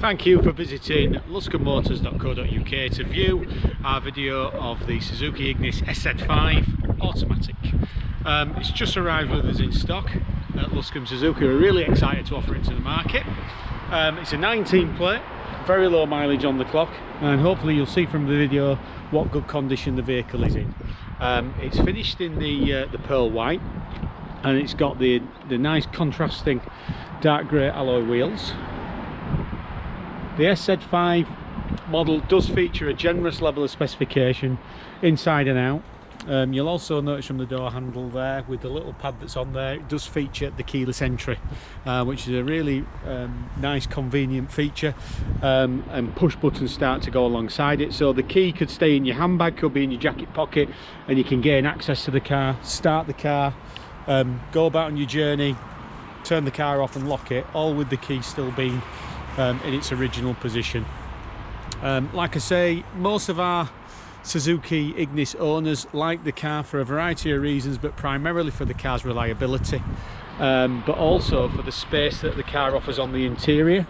Thank you for visiting luscomotors.co.uk to view our video of the Suzuki Ignis SZ5 automatic. It's just arrived with us in stock at Luscombe Suzuki. We're really excited to offer it to the market. It's a 19 plate, very low mileage on the clock, and hopefully you'll see from the video what good condition the vehicle is in. It's finished in the pearl white, and it's got the nice contrasting dark grey alloy wheels. The SZ5 model does feature a generous level of specification inside and out. You'll also notice from the door handle there, with the little pad that's on there, it does feature the keyless entry, which is a really nice convenient feature, and push button start to go alongside it, so the key could stay in your handbag, could be in your jacket pocket, and you can gain access to the car, start the car, go about on your journey, turn the car off and lock it, all with the key still being in its original position. Like I say, most of our Suzuki Ignis owners like the car for a variety of reasons, but primarily for the car's reliability, but also for the space that the car offers on the interior.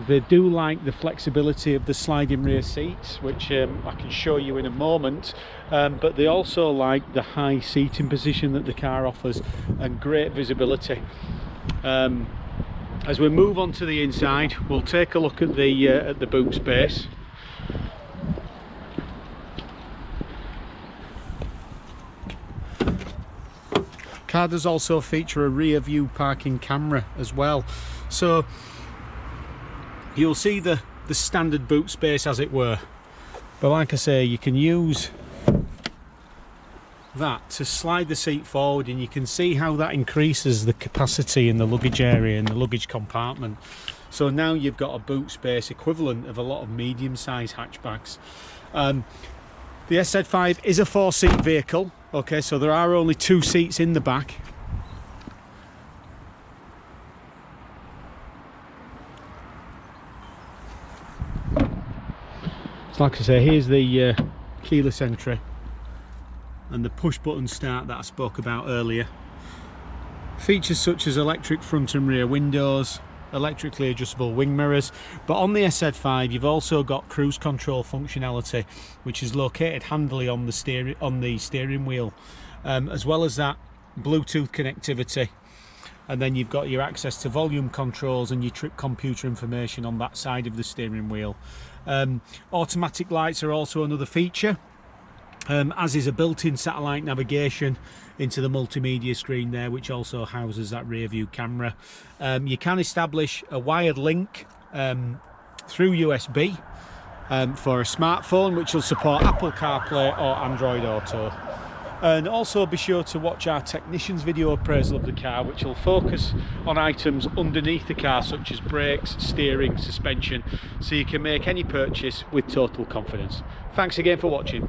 They do like the flexibility of the sliding rear seats, which I can show you in a moment, but they also like the high seating position that the car offers and great visibility. As we move on to the inside, we'll take a look at the boot space. Car does also feature a rear view parking camera as well, so you'll see the standard boot space as it were, but like I say, you can use that to slide the seat forward, and you can see how that increases the capacity in the luggage area, in the luggage compartment. So now you've got a boot space equivalent of a lot of medium-sized hatchbacks. The SZ5 is a 4-seat vehicle, okay, so there are only 2 seats in the back. So like I say, here's the keyless entry and the push button start that I spoke about earlier. Features such as electric front and rear windows, electrically adjustable wing mirrors, but on the SZ5 you've also got cruise control functionality, which is located handily on the steering wheel, as well as that Bluetooth connectivity, and then you've got your access to volume controls and your trip computer information on that side of the steering wheel. Automatic lights are also another feature, as is a built-in satellite navigation into the multimedia screen there, which also houses that rear view camera. You can establish a wired link through USB for a smartphone, which will support Apple CarPlay or Android Auto. And also be sure to watch our technician's video appraisal of the car, which will focus on items underneath the car such as brakes, steering, suspension, so you can make any purchase with total confidence. Thanks again for watching.